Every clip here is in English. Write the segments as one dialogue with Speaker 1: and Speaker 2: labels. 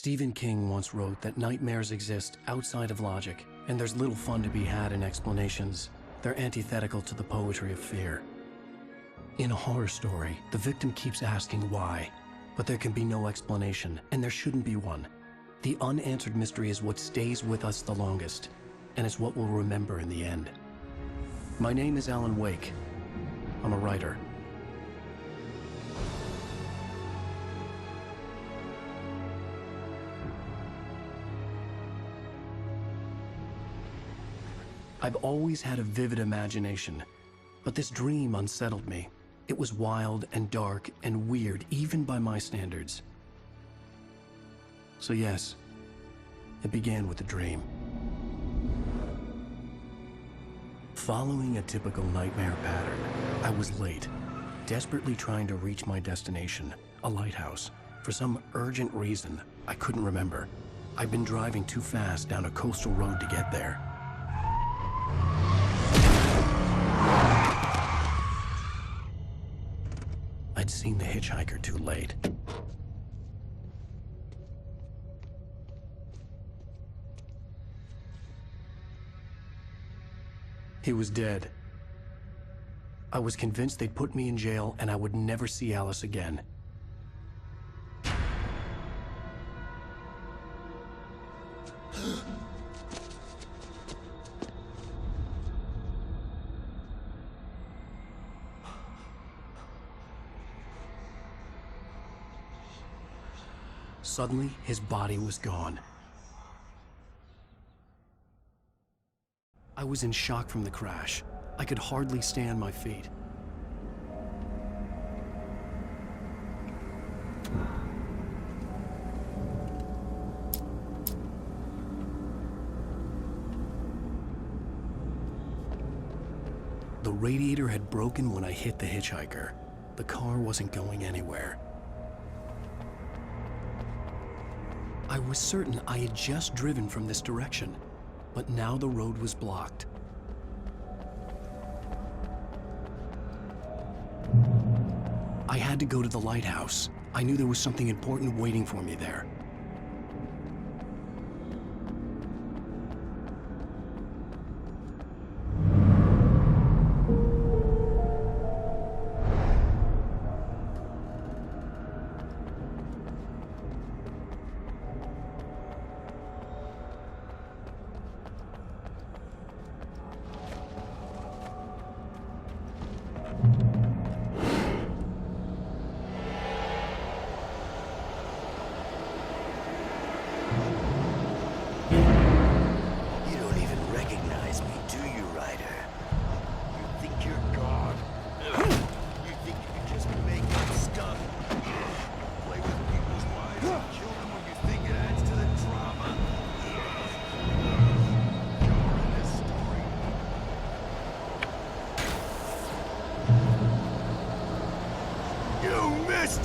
Speaker 1: Stephen King once wrote that nightmares exist outside of logic, and there's little fun to be had in explanations. They're antithetical to the poetry of fear. In a horror story, the victim keeps asking why, but there can be no explanation, and there shouldn't be one. The unanswered mystery is what stays with us the longest, and it's what we'll remember in the end. My name is Alan Wake. I'm a writer. I've always had a vivid imagination, but this dream unsettled me. It was wild and dark and weird, even by my standards. So yes, it began with a dream. Following a typical nightmare pattern, I was late, desperately trying to reach my destination, a lighthouse. For some urgent reason, I couldn't remember. I'd been driving too fast down a coastal road to get there. I'd seen the hitchhiker too late. He was dead. I was convinced they'd put me in jail and I would never see Alice again. Suddenly, his body was gone. I was in shock from the crash. I could hardly stay on my feet. The radiator had broken when I hit the hitchhiker. The car wasn't going anywhere. I was certain I had just driven from this direction, but now the road was blocked. I had to go to the lighthouse. I knew there was something important waiting for me there.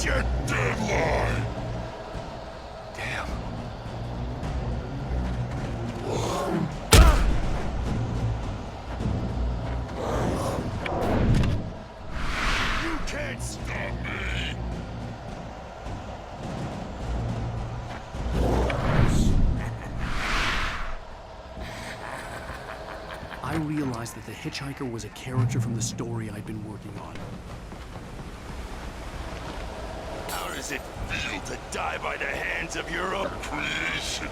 Speaker 2: Your deadline! Damn. You can't stop me!
Speaker 1: I realized that the hitchhiker was a character from the story I'd been working on.
Speaker 2: How does it feel to die by the hands of your oppressor?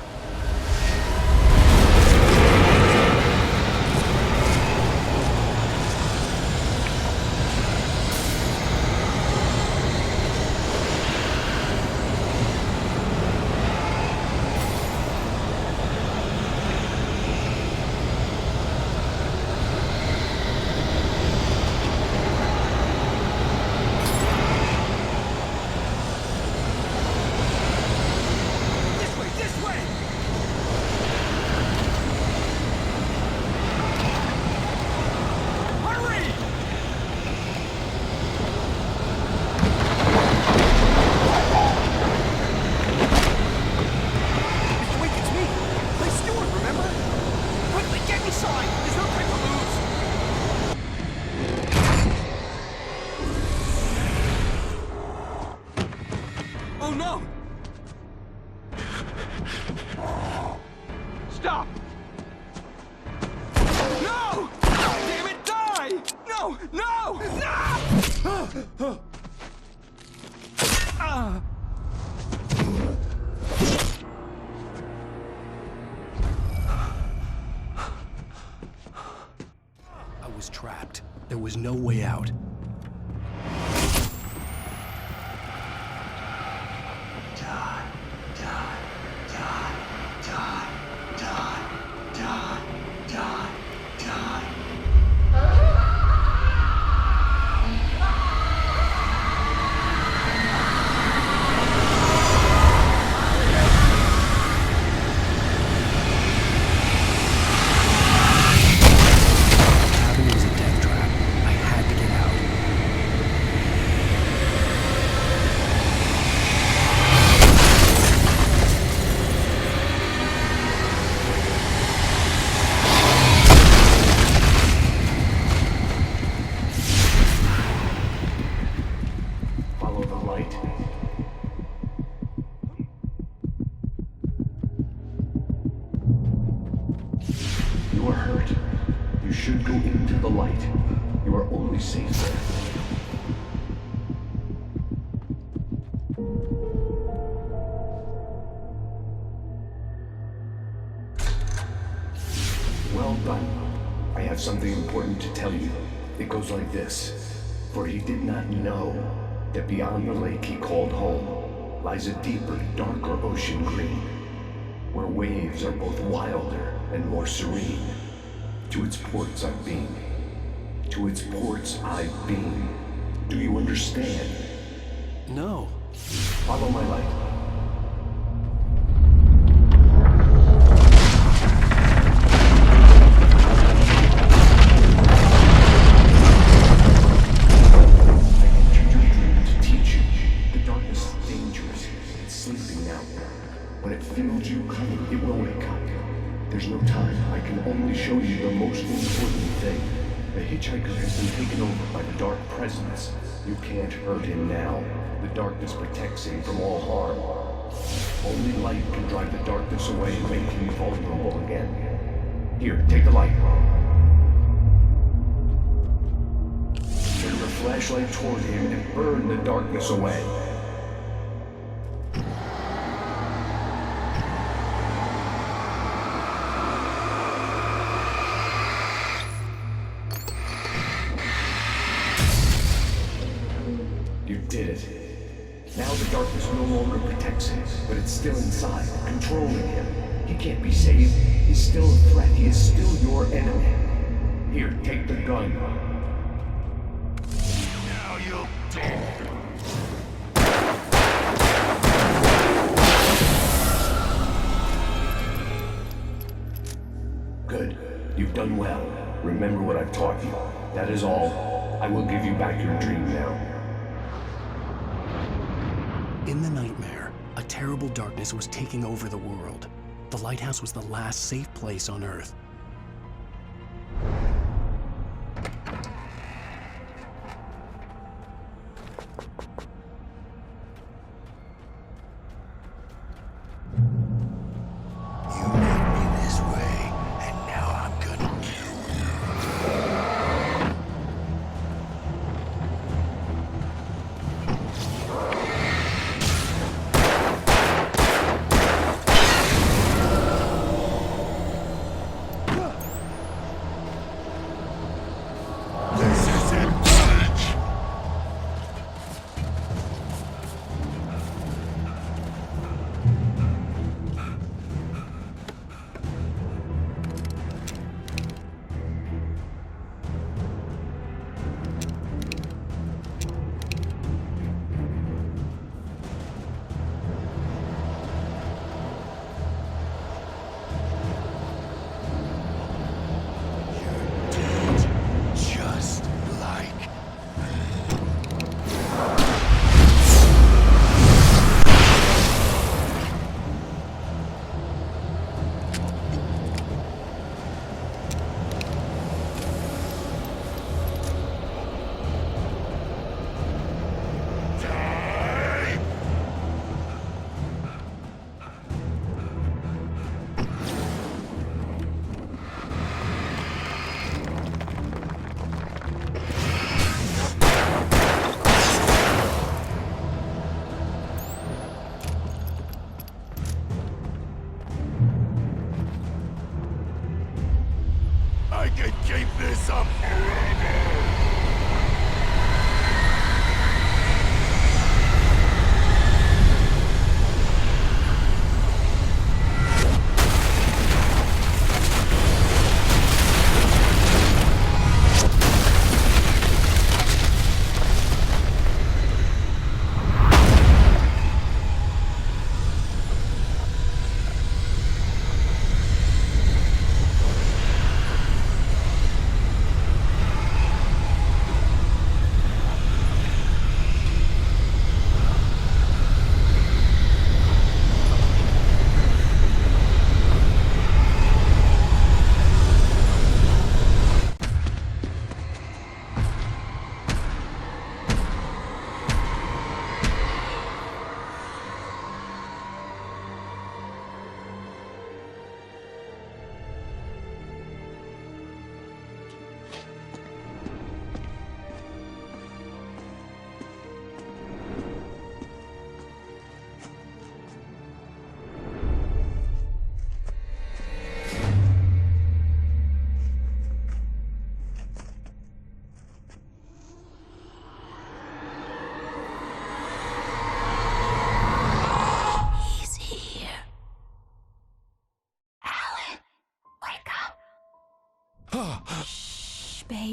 Speaker 1: no way out.
Speaker 3: Well done. I have something important to tell you. It goes like this. For he did not know that beyond the lake he called home lies a deeper, darker ocean green, where waves are both wilder and more serene. To its ports I've been. To its ports I've been. Do you understand?
Speaker 1: No.
Speaker 3: Follow my light. There's no time. I can only show you the most important thing. The hitchhiker has been taken over by the dark presence. You can't hurt him now. The darkness protects him from all harm. Only light can drive the darkness away and make him vulnerable again. Here, take the light. Turn your flashlight toward him and burn the darkness away. You did it. Now the darkness no longer protects him, but it's still inside, controlling him. He can't be saved. He's still a threat. He is still your enemy. Here, take the gun.
Speaker 2: Now you'll die.
Speaker 3: Good. You've done well. Remember what I've taught you. That is all. I will give you back your dream now.
Speaker 1: In the nightmare, a terrible darkness was taking over the world. The lighthouse was the last safe place on Earth.
Speaker 2: You made me this way, and now I'm gonna kill you.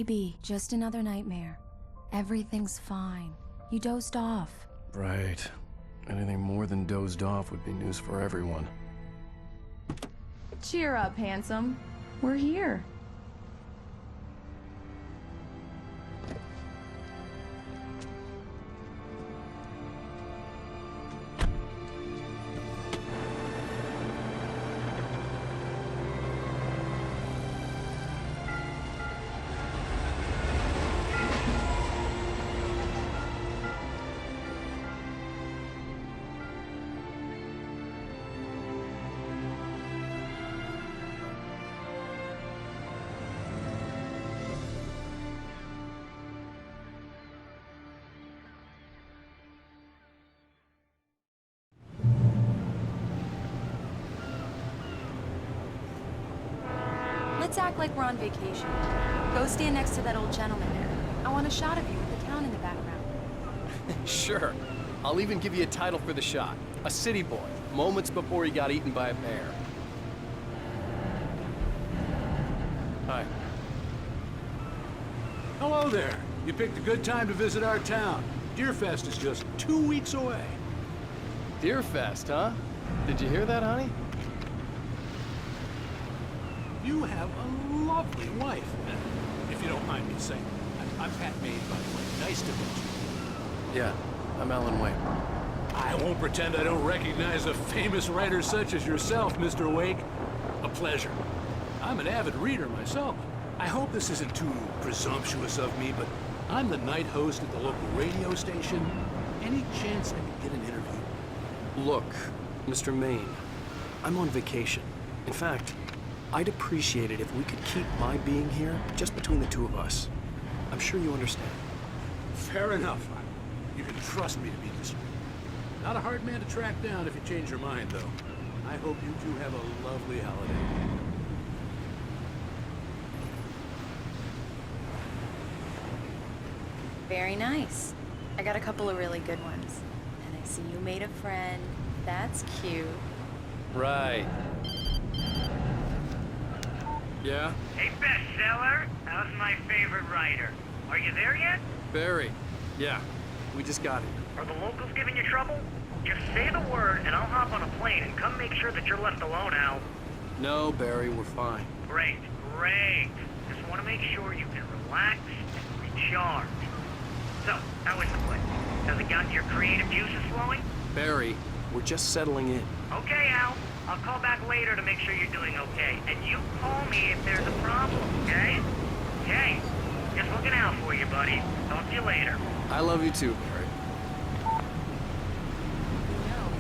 Speaker 4: Baby, just another nightmare. Everything's fine. You dozed off.
Speaker 1: Right. Anything more than dozed off would be news for everyone.
Speaker 5: Cheer up, handsome. We're here.
Speaker 4: Let's act like we're on vacation. Go stand next to that old gentleman there. I want a shot of you with the town in the background.
Speaker 6: Sure. I'll even give you a title for the shot. A city boy, moments before he got eaten by a bear. Hi.
Speaker 7: Hello there. You picked a good time to visit our town. Deerfest is just 2 weeks away.
Speaker 6: Deerfest, huh? Did you hear that, honey?
Speaker 7: You have a lovely wife, if you don't mind me saying. I'm Pat Maid, by the way. Nice to meet you.
Speaker 1: Yeah, I'm Alan Wake.
Speaker 7: I won't pretend I don't recognize a famous writer such as yourself, Mr. Wake. A pleasure. I'm an avid reader myself. I hope this isn't too presumptuous of me, but I'm the night host at the local radio station. Any chance I could get an interview?
Speaker 1: Look, Mr. Maine, I'm on vacation. In fact, I'd appreciate it if we could keep my being here just between the two of us. I'm sure you understand.
Speaker 7: Fair enough. You can trust me to be discreet. Not a hard man to track down if you change your mind, though. I hope you two have a lovely holiday.
Speaker 4: Very nice. I got a couple of really good ones. And I see you made a friend. That's cute.
Speaker 6: Right. Yeah?
Speaker 8: Hey, bestseller, how's my favorite writer? Are you there yet?
Speaker 6: Barry. Yeah. We just got here.
Speaker 8: Are the locals giving you trouble? Just say the word and I'll hop on a plane and come make sure that you're left alone, Al.
Speaker 6: No, Barry, we're fine.
Speaker 8: Great, great. Just want to make sure you can relax and recharge. So, how is the place? Has it gotten your creative juices flowing?
Speaker 6: Barry, we're just settling in.
Speaker 8: Okay, Al. I'll call back later to make sure you're doing okay. And you call me if there's a problem, okay? Okay. Just looking out for you, buddy. Talk to you later.
Speaker 6: I love you too, Barry.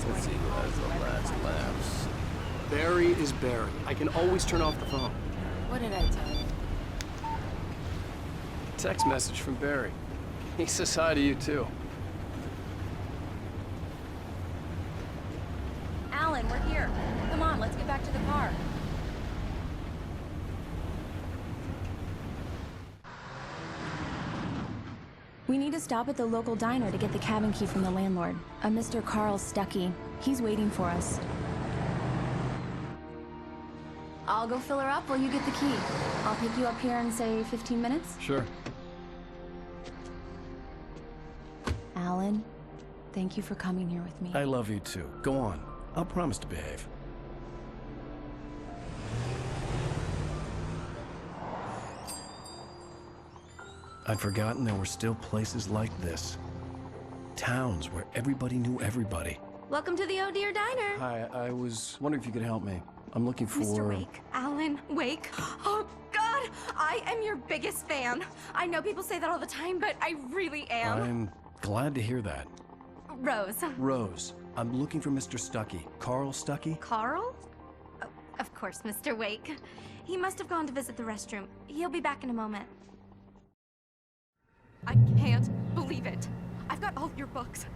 Speaker 6: Let's see who has the last laughs. Barry is Barry. I can always turn off the phone.
Speaker 4: What did I tell you?
Speaker 6: Text message from Barry. He says hi to you too.
Speaker 4: Alan, we're here. Come on, let's get back to the car. We need to stop at the local diner to get the cabin key from the landlord, a Mr. Carl Stuckey. He's waiting for us. I'll go fill her up while you get the key. I'll pick you up here in, say, 15 minutes?
Speaker 6: Sure.
Speaker 4: Alan, thank you for coming here with me.
Speaker 1: I love you too. Go on. I'll promise to behave. I'd forgotten there were still places like this. Towns where everybody knew everybody.
Speaker 9: Welcome to the Oh Dear Diner.
Speaker 1: Hi, I was wondering if you could help me. I'm looking for...
Speaker 9: Mr. Wake. Alan Wake. Oh, God! I am your biggest fan. I know people say that all the time, but I really am.
Speaker 1: I'm glad to hear that.
Speaker 9: Rose.
Speaker 1: Rose, I'm looking for Mr. Stuckey. Carl Stuckey?
Speaker 9: Carl? Oh, of course, Mr. Wake. He must have gone to visit the restroom. He'll be back in a moment. I can't believe it. I've got all your books.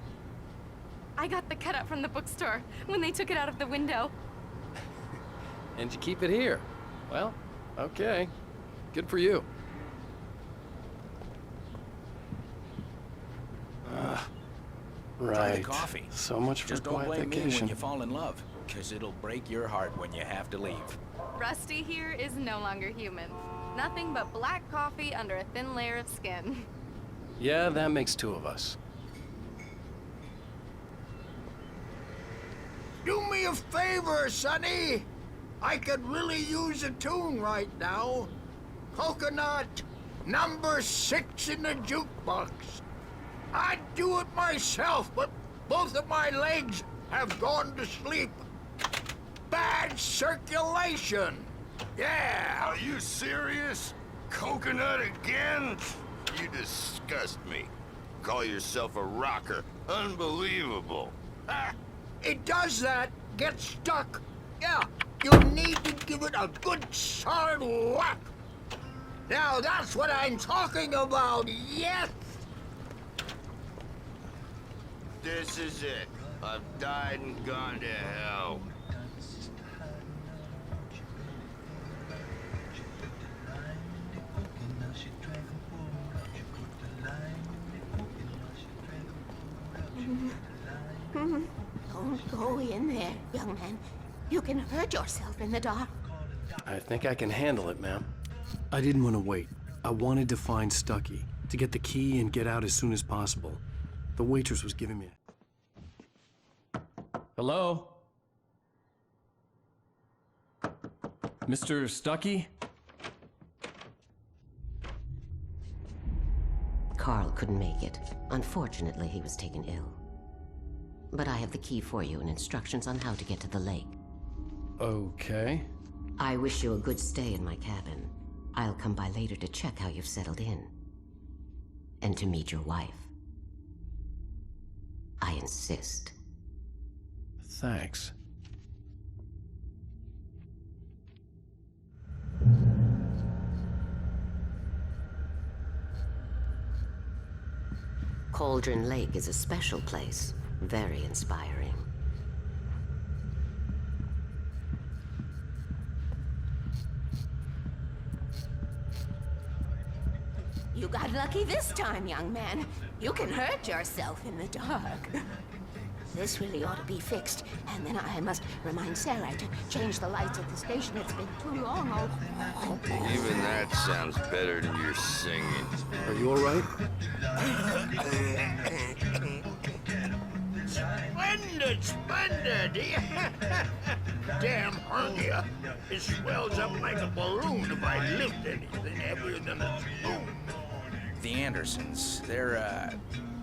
Speaker 9: I got the cutout from the bookstore when they took it out of the window.
Speaker 6: And you keep it here. Well, okay. Good for you.
Speaker 2: Try
Speaker 1: Right.
Speaker 2: the coffee.
Speaker 1: So much for
Speaker 2: Just don't
Speaker 1: quiet
Speaker 2: blame me
Speaker 1: vacation.
Speaker 2: when you fall in love, because it'll break your heart when you have to leave.
Speaker 5: Rusty here is no longer human.
Speaker 9: Nothing but black coffee under a thin layer of skin.
Speaker 6: Yeah, that makes two of us.
Speaker 10: Do me a favor, Sonny. I could really use a tune right now. Coconut, number 6 in the jukebox. I'd do it myself, but both of my legs have gone to sleep. Bad circulation. Yeah.
Speaker 2: Are you serious? Coconut again? You disgust me. Call yourself a rocker. Unbelievable.
Speaker 10: It does that. Get stuck. Yeah, you need to give it a good solid whack. Now that's what I'm talking about, yes!
Speaker 2: This is it. I've died and gone to hell.
Speaker 11: Don't go in there, young man. You can hurt yourself in the dark.
Speaker 6: I think I can handle it, ma'am.
Speaker 1: I didn't want to wait. I wanted to find Stucky, to get the key and get out as soon as possible. The waitress was giving me Hello? Mr. Stucky?
Speaker 11: Carl couldn't make it. Unfortunately, he was taken ill. But I have the key for you and instructions on how to get to the lake.
Speaker 1: Okay.
Speaker 11: I wish you a good stay in my cabin. I'll come by later to check how you've settled in. And to meet your wife. I insist.
Speaker 1: Thanks.
Speaker 11: Cauldron Lake is a special place. Very inspiring. You got lucky this time, young man. You can hurt yourself in the dark. This really ought to be fixed, and then I must remind Sarah to change the lights at the station. It's been too long. Oh.
Speaker 2: Even that sounds better than your singing.
Speaker 1: Are you all right?
Speaker 10: Splendid, splendid! Damn hernia. It swells up like a balloon if I lift anything heavier than a spoon.
Speaker 12: The Andersons, they're,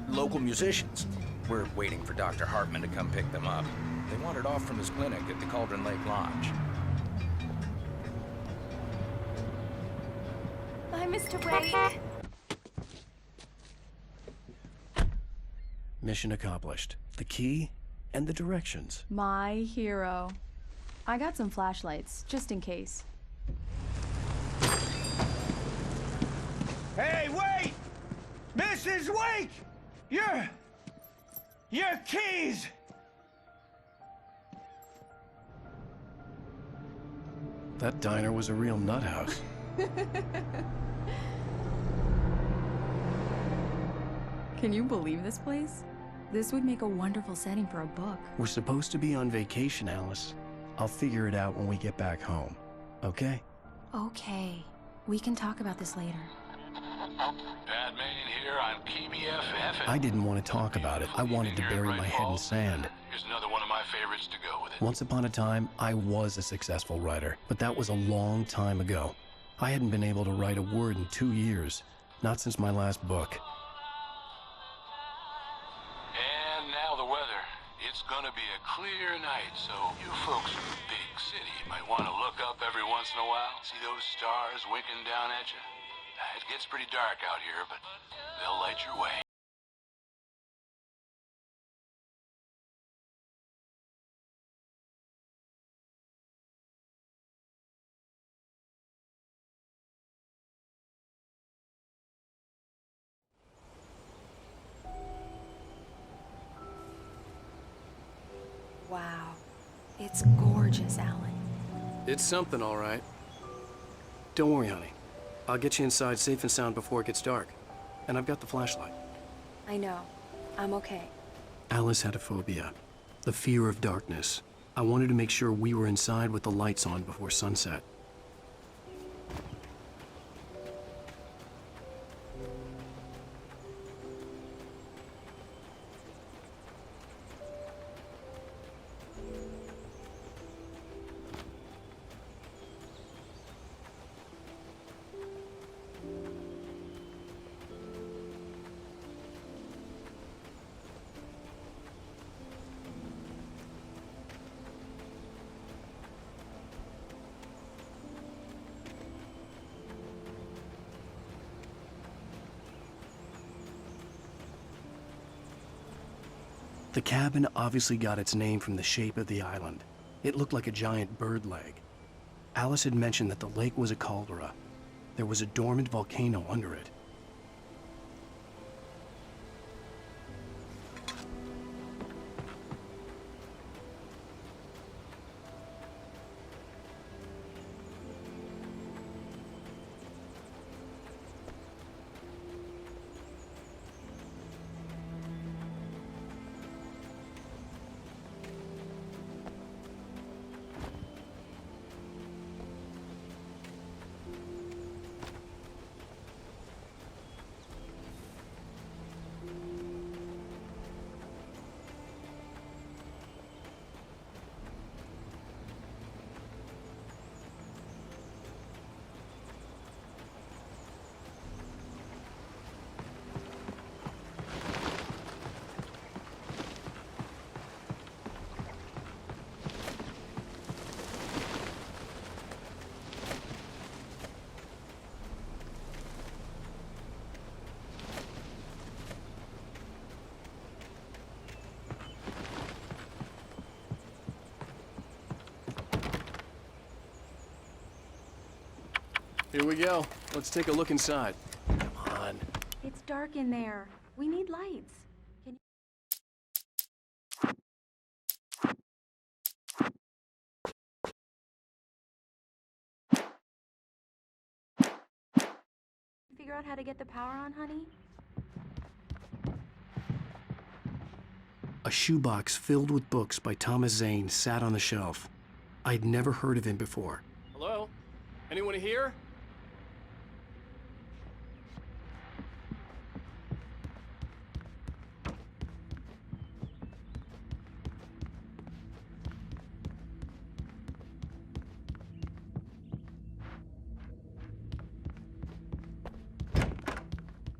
Speaker 12: local musicians. We're waiting for Dr. Hartman to come pick them up. They wandered off from his clinic at the Cauldron Lake Lodge.
Speaker 9: Bye, Mr. Wake.
Speaker 1: Mission accomplished. The key and the directions.
Speaker 5: My hero. I got some flashlights, just in case.
Speaker 10: Hey, wait! Mrs. Wake! Your keys!
Speaker 1: That diner was a real nut house.
Speaker 5: Can you believe this place? This would make a wonderful setting for a book.
Speaker 1: We're supposed to be on vacation, Alice. I'll figure it out when we get back home. Okay?
Speaker 4: Okay. We can talk about this later.
Speaker 7: Batman here on KBFF.
Speaker 1: I didn't want to talk about it. I wanted to bury my head in sand.
Speaker 7: Here's another one of my favorites to go with it.
Speaker 1: Once upon a time, I was a successful writer, but that was a long time ago. I hadn't been able to write a word in 2 years, not since my last book.
Speaker 7: And now the weather. It's gonna be a clear night, so you folks in the big city might want to look up every once in a while. See those stars winking down at you? It gets pretty dark out here, but they'll light your way.
Speaker 4: Wow. It's gorgeous, Alan.
Speaker 6: It's something, all right. Don't worry, honey. I'll get you inside safe and sound before it gets dark. And I've got the flashlight.
Speaker 4: I know. I'm okay.
Speaker 1: Alice had a phobia, the fear of darkness. I wanted to make sure we were inside with the lights on before sunset. The cabin obviously got its name from the shape of the island. It looked like a giant bird leg. Alice had mentioned that the lake was a caldera. There was a dormant volcano under it.
Speaker 6: Here we go. Let's take a look inside. Come on.
Speaker 5: It's dark in there. We need lights. Can you figure out how to get the power on, honey?
Speaker 1: A shoebox filled with books by Thomas Zane sat on the shelf. I'd never heard of him before.
Speaker 6: Hello? Anyone here?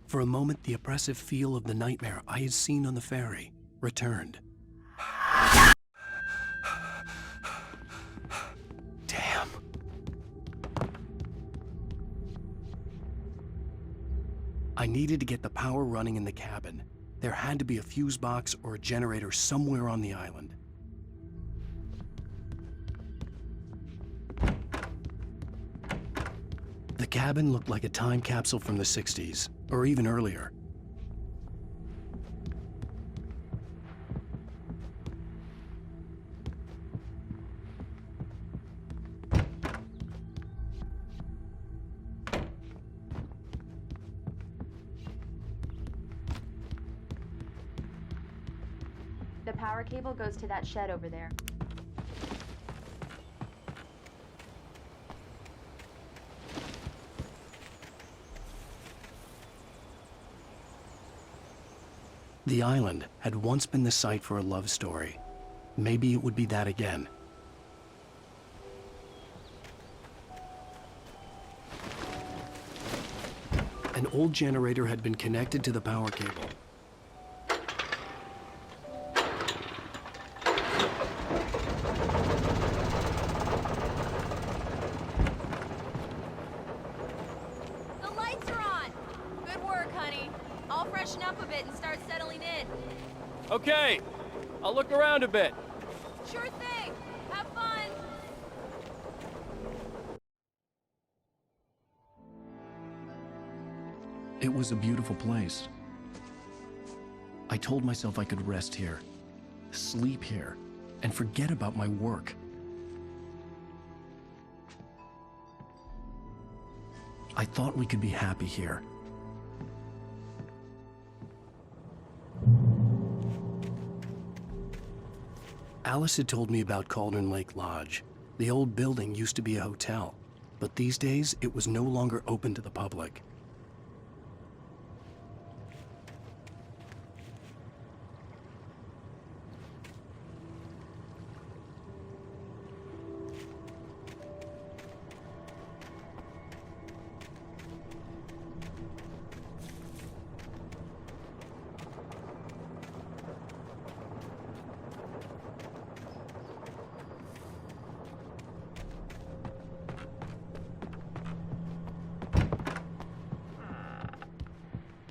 Speaker 1: For a moment, the oppressive feel of the nightmare I had seen on the ferry returned. Damn. I needed to get the power running in the cabin. There had to be a fuse box or a generator somewhere on the island. The cabin looked like a time capsule from the 60s, or even earlier.
Speaker 5: The power cable goes to that shed over there.
Speaker 1: The island had once been the site for a love story. Maybe it would be that again. An old generator had been connected to the power cable.
Speaker 9: The lights are on! Good work, honey. I'll freshen up a bit and start settling in.
Speaker 6: Okay, I'll look around a bit.
Speaker 9: Sure thing. Have fun.
Speaker 1: It was a beautiful place. I told myself I could rest here, sleep here, and forget about my work. I thought we could be happy here. Alice had told me about Cauldron Lake Lodge. The old building used to be a hotel, but these days it was no longer open to the public.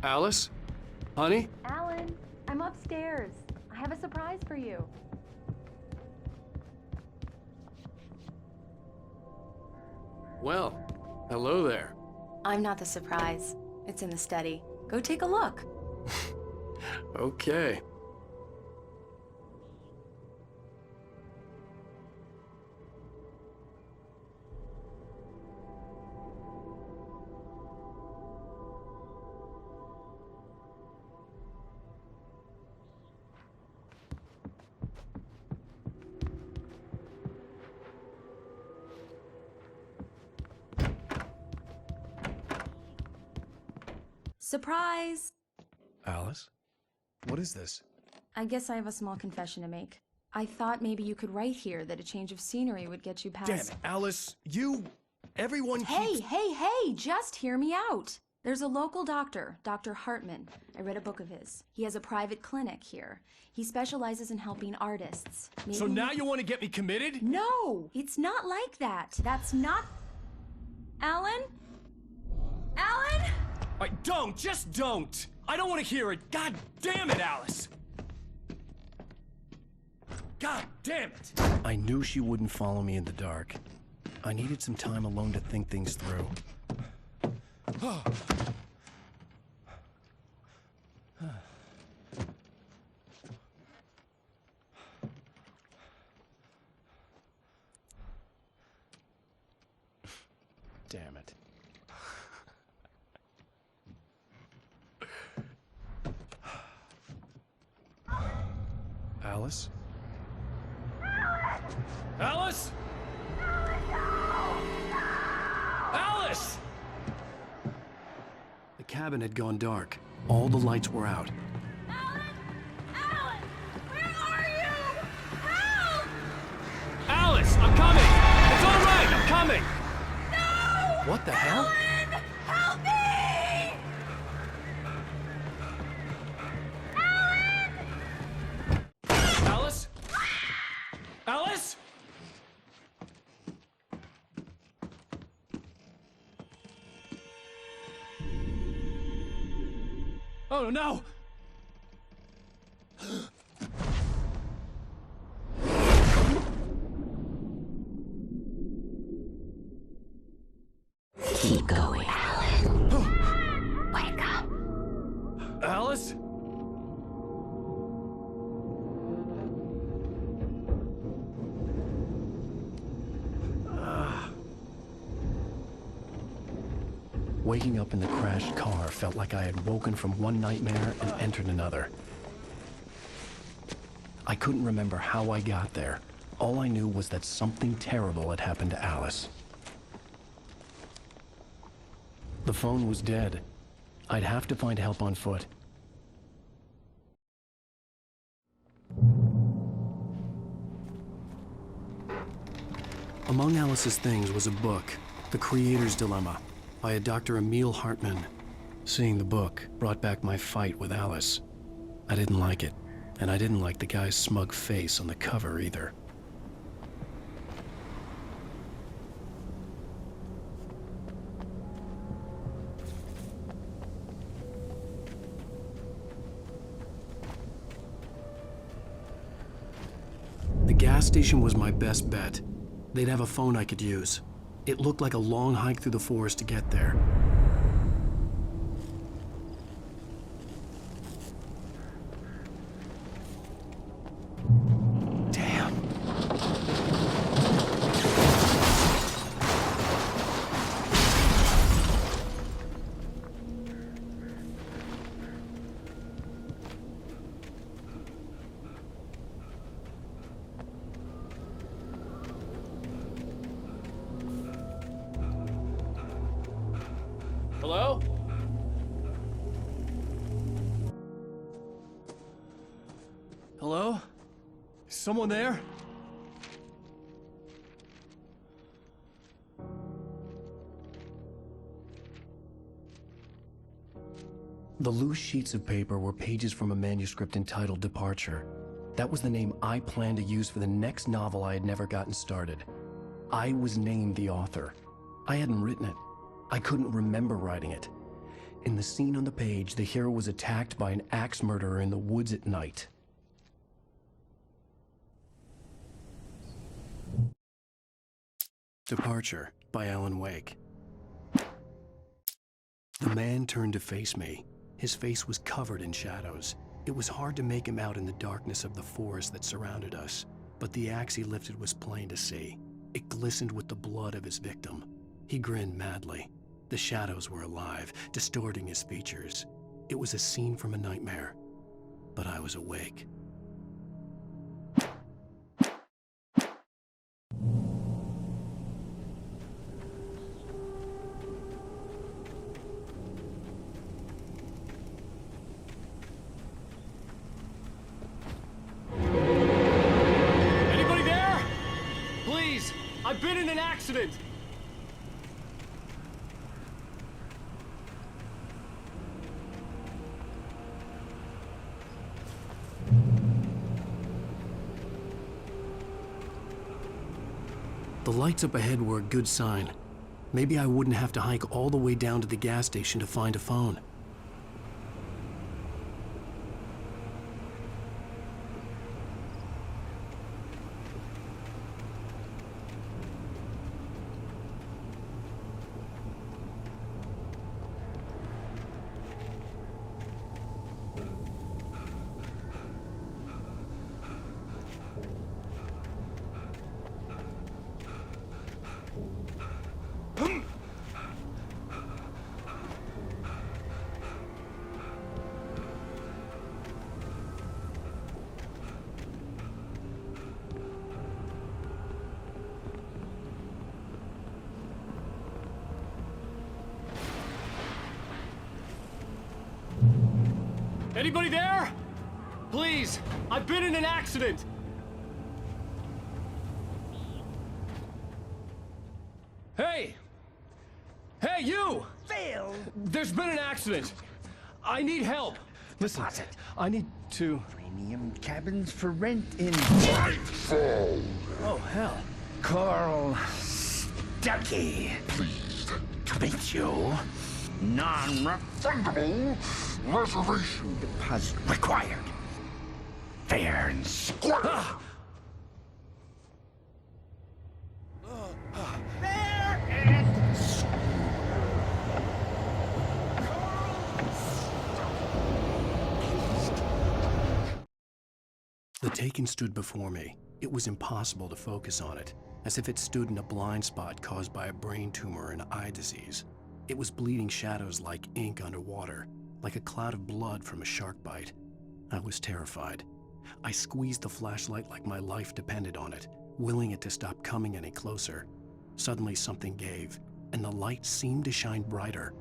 Speaker 6: Alice? Honey?
Speaker 5: Alan, I'm upstairs. I
Speaker 4: have a surprise for you.
Speaker 6: Well, hello there.
Speaker 5: I'm not the surprise. It's in the study. Go take a look.
Speaker 6: Okay.
Speaker 4: Surprise!
Speaker 1: Alice? What is this?
Speaker 4: I guess I have a small confession to make. I thought maybe you could write here that a change of scenery would get you past...
Speaker 1: Damn it, Alice! Everyone keeps...
Speaker 4: Hey! Just hear me out! There's a local doctor, Dr. Hartman. I read a book of his. He has a private clinic here. He specializes in helping artists. Maybe...
Speaker 1: So now you want to get me committed?
Speaker 4: No! It's not like that. That's not... Alan? Alan?
Speaker 1: Just don't! I don't want to hear it! God damn it, Alice! God damn it! I knew she wouldn't follow me in the dark. I needed some time alone to think things through. Damn it. Alice? Alice? Alice!
Speaker 6: The cabin had gone dark. All the lights were out.
Speaker 9: Alan! Where are you? Help!
Speaker 6: Alice, I'm coming! It's all right, I'm coming!
Speaker 9: No!
Speaker 6: What the hell?
Speaker 9: Alan! Help me!
Speaker 6: Alice? Alice? Oh no!
Speaker 11: Keep going, Alan. Wake up.
Speaker 6: Alice?
Speaker 1: Waking up in the crashed car felt like I had woken from one nightmare and entered another. I couldn't remember how I got there. All I knew was that something terrible had happened to Alice. The phone was dead. I'd have to find help on foot. Among Alice's things was a book, The Creator's Dilemma, by a Dr. Emil Hartman. Seeing the book brought back my fight with Alice. I didn't like it, and I didn't like the guy's smug face on the cover either. The gas station was my best bet. They'd have a phone I could use. It looked like a long hike through the forest to get there. Damn.
Speaker 6: Hello?
Speaker 1: Hello? Is someone there? The loose sheets of paper were pages from a manuscript entitled Departure. That was the name I planned to use for the next novel I had never gotten started. I was named the author. I hadn't written it. I couldn't remember writing it. In the scene on the page, the hero was attacked by an axe murderer in the woods at night. Departure by Alan Wake. The man turned to face me. His face was covered in shadows. It was hard to make him out in the darkness of the forest that surrounded us, but the axe he lifted was plain to see. It glistened with the blood of his victim. He grinned madly. The shadows were alive, distorting his features. It was a scene from a nightmare, but I was awake.
Speaker 13: Anybody there? Please, I've been in an accident.
Speaker 1: The lights up ahead were a good sign. Maybe I wouldn't have to hike all the way down to the gas station to find a phone.
Speaker 13: Anybody there? Please, I've been in an accident. Hey! Hey, you!
Speaker 14: Phil!
Speaker 13: There's been an accident. I need help. Listen, I need to...
Speaker 14: Premium cabins for rent in...
Speaker 13: Oh, hell.
Speaker 14: Carl Stuckey.
Speaker 15: Pleased
Speaker 14: to meet you. Non-refundable reservation deposit required. Fair and square. Fair and
Speaker 1: The Taken stood before me. It was impossible to focus on it, as if it stood in a blind spot caused by a brain tumor and eye disease. It was bleeding shadows like ink underwater, like a cloud of blood from a shark bite. I was terrified. I squeezed the flashlight like my life depended on it, willing it to stop coming any closer. Suddenly something gave, and the light seemed to shine brighter.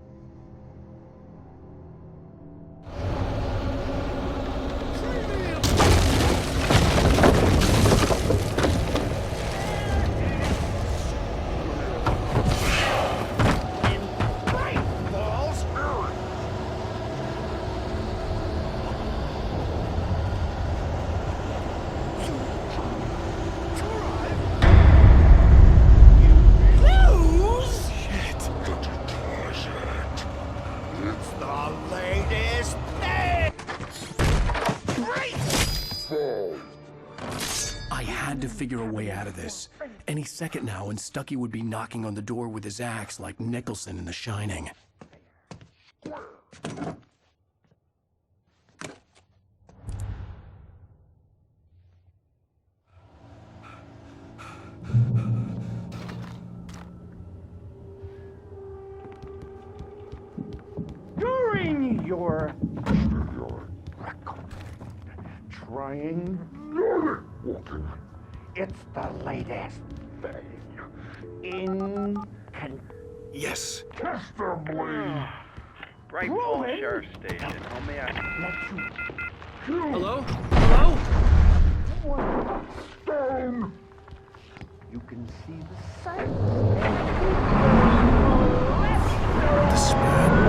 Speaker 1: Figure a way out of this. Any second now, and Stuckey would be knocking on the door with his axe like Nicholson in The Shining.
Speaker 14: During your record, trying walking. It's the latest thing in
Speaker 1: Yes.
Speaker 14: Testably.
Speaker 16: Right from the sheriff's station. Homie,
Speaker 14: Let you
Speaker 13: Hello? Hello?
Speaker 14: stone. You can see the sights.
Speaker 1: The spread.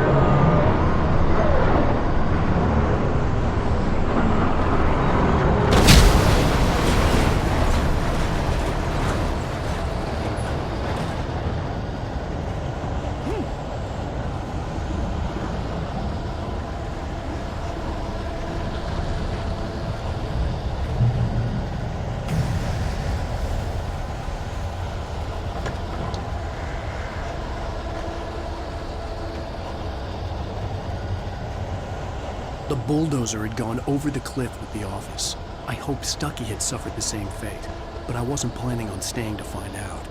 Speaker 1: The bulldozer had gone over the cliff with the office. I hoped Stucky had suffered the same fate, but I wasn't planning on staying to find out.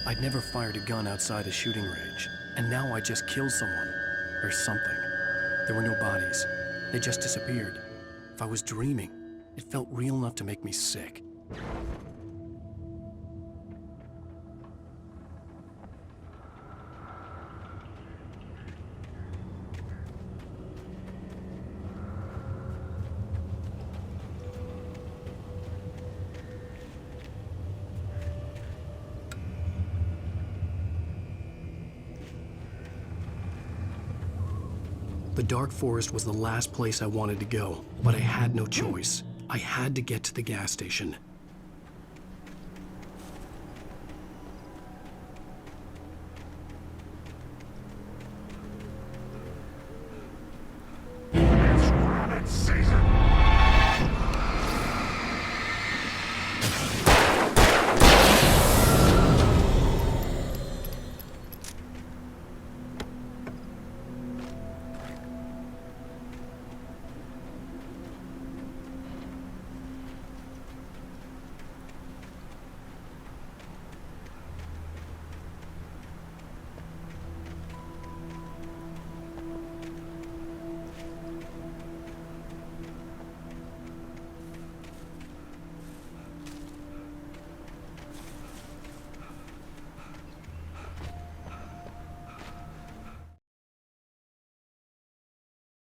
Speaker 1: I'd never fired a gun outside a shooting range, and now I just killed someone. Or something. There were no bodies. They just disappeared. If I was dreaming, it felt real enough to make me sick. The dark forest was the last place I wanted to go, but I had no choice. I had to get to the gas station.
Speaker 15: It's rabbit season!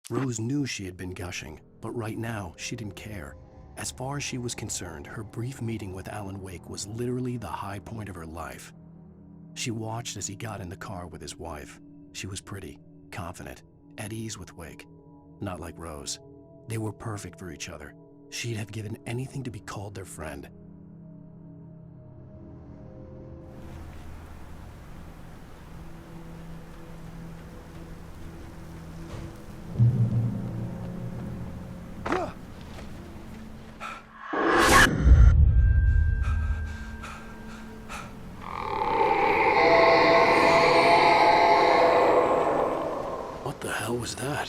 Speaker 1: Rose knew she had been gushing, but right now, she didn't care. As far as she was concerned, her brief meeting with Alan Wake was literally the high point of her life. She watched as he got in the car with his wife. She was pretty, confident, at ease with Wake. Not like Rose. They were perfect for each other. She'd have given anything to be called their friend. What was that?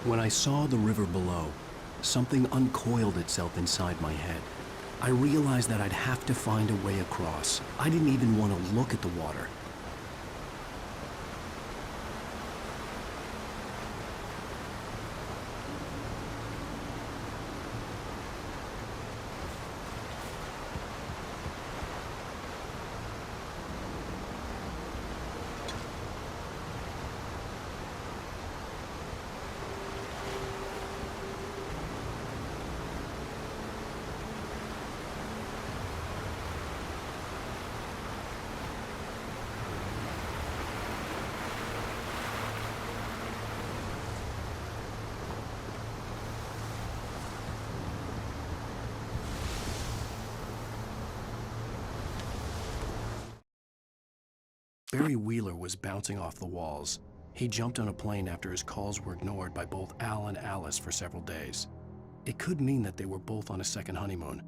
Speaker 1: When I saw the river below, something uncoiled itself inside my head. I realized that I'd have to find a way across. I didn't even want to look at the water. Barry Wheeler was bouncing off the walls. He jumped on a plane after his calls were ignored by both Al and Alice for several days. It could mean that they were both on a second honeymoon,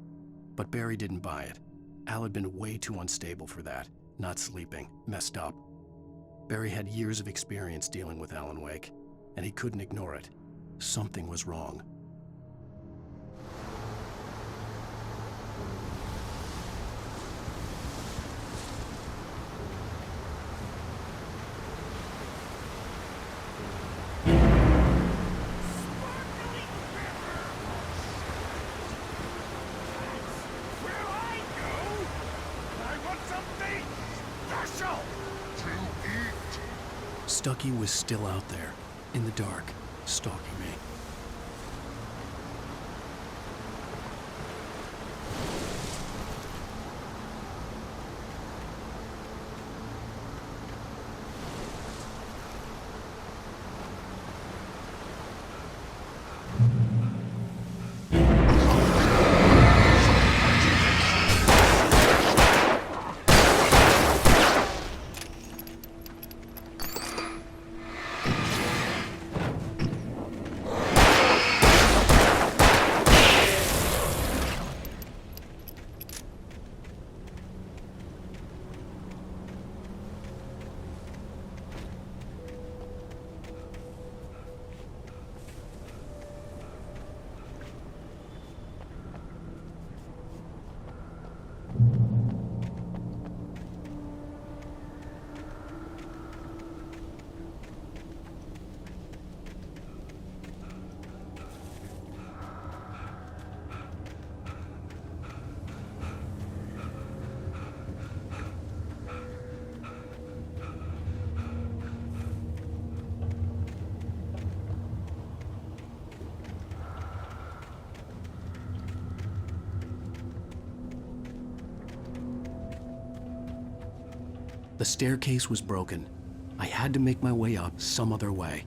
Speaker 1: but Barry didn't buy it. Al had been way too unstable for that, not sleeping, messed up. Barry had years of experience dealing with Alan Wake, and he couldn't ignore it. Something was wrong. Stucky was still out there, in the dark, stalking me. The staircase was broken. I had to make my way up some other way.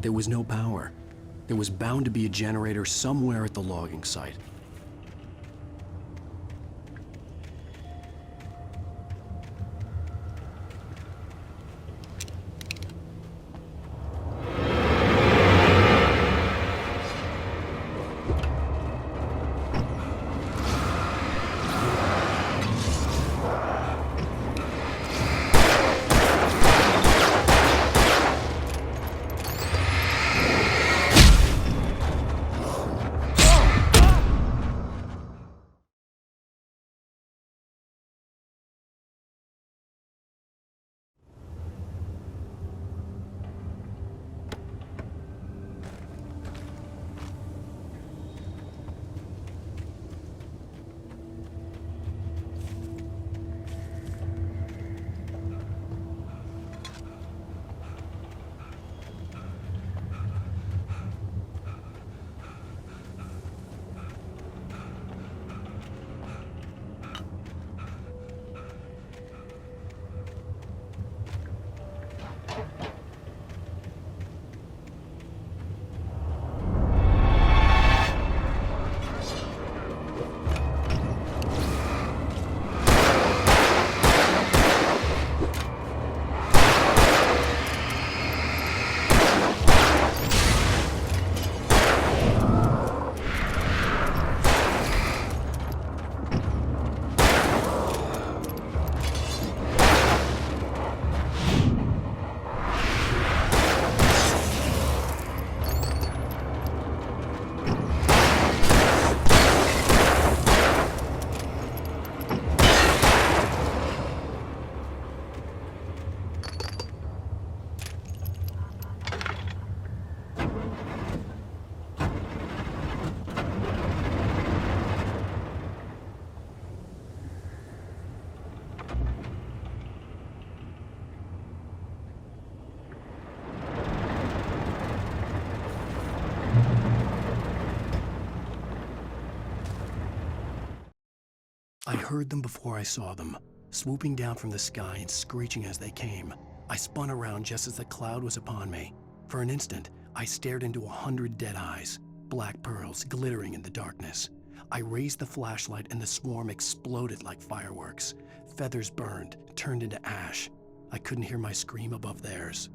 Speaker 1: There was no power. There was bound to be a generator somewhere at the logging site. I heard them before I saw them, swooping down from the sky and screeching as they came. I spun around just as the cloud was upon me. For an instant, I stared into 100 dead eyes, black pearls glittering in the darkness. I raised the flashlight and the swarm exploded like fireworks. Feathers burned, turned into ash. I couldn't hear my scream above theirs.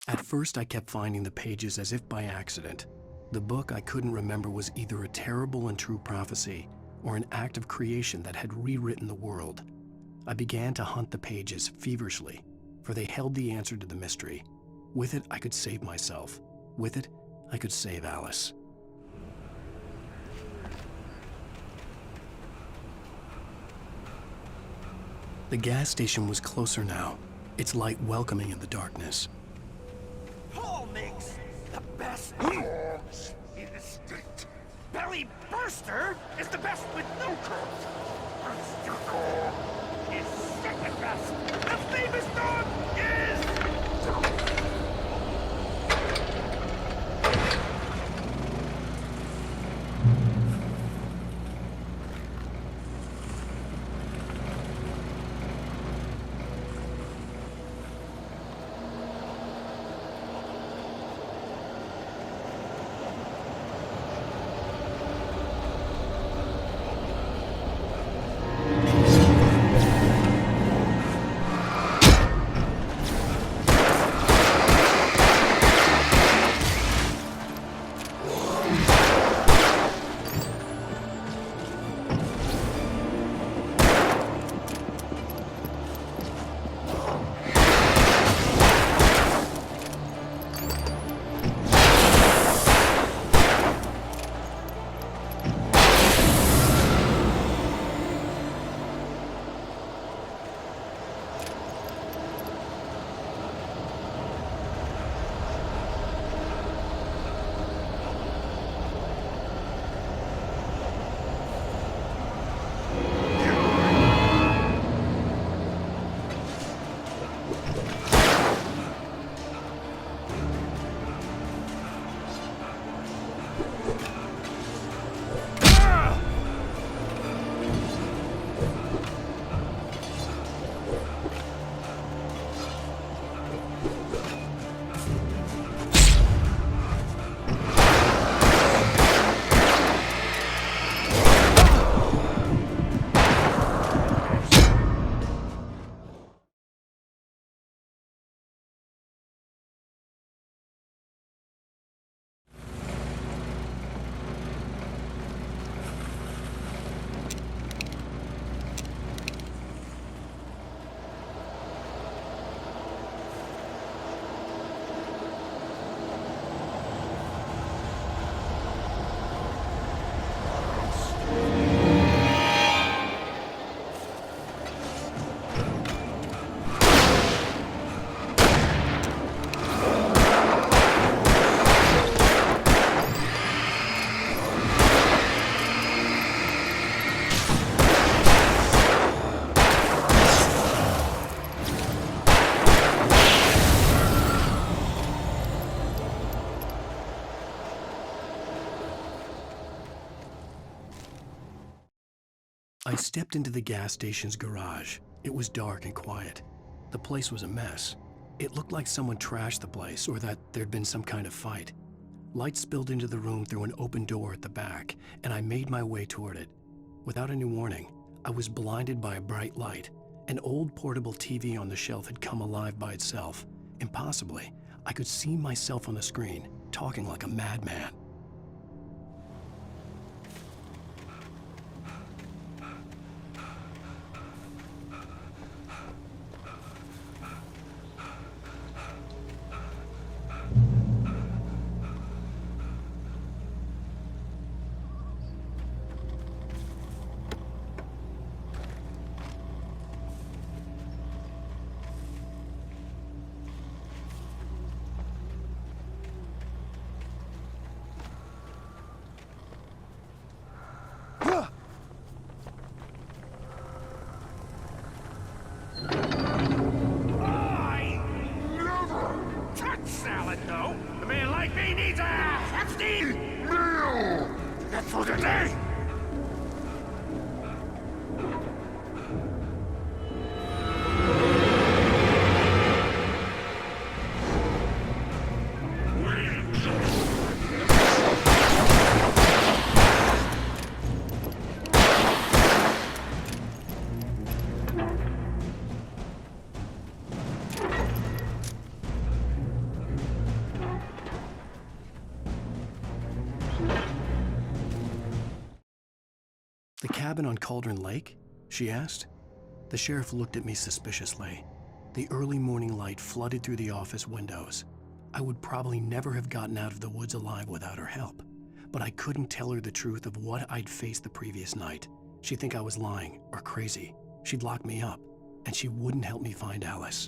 Speaker 1: At first, I kept finding the pages as if by accident. The book I couldn't remember was either a terrible and true prophecy or an act of creation that had rewritten the world. I began to hunt the pages feverishly, for they held the answer to the mystery. With it, I could save myself. With it, I could save Alice. The gas station was closer now, its light welcoming in the darkness.
Speaker 15: Paul makes the best dogs in the state. Belly Burster is the best with no curls. Burster Dog is second best. The famous dog is...
Speaker 1: I stepped into the gas station's garage. It was dark and quiet. The place was a mess. It looked like someone trashed the place or that there'd been some kind of fight. Light spilled into the room through an open door at the back, and I made my way toward it. Without any warning, I was blinded by a bright light. An old portable TV on the shelf had come alive by itself. Impossibly, I could see myself on the screen, talking like a madman. cabin on Cauldron Lake? She asked. The sheriff looked at me suspiciously. The early morning light flooded through the office windows. I would probably never have gotten out of the woods alive without her help, but I couldn't tell her the truth of what I'd faced the previous night. She'd think I was lying or crazy. She'd lock me up, and she wouldn't help me find Alice.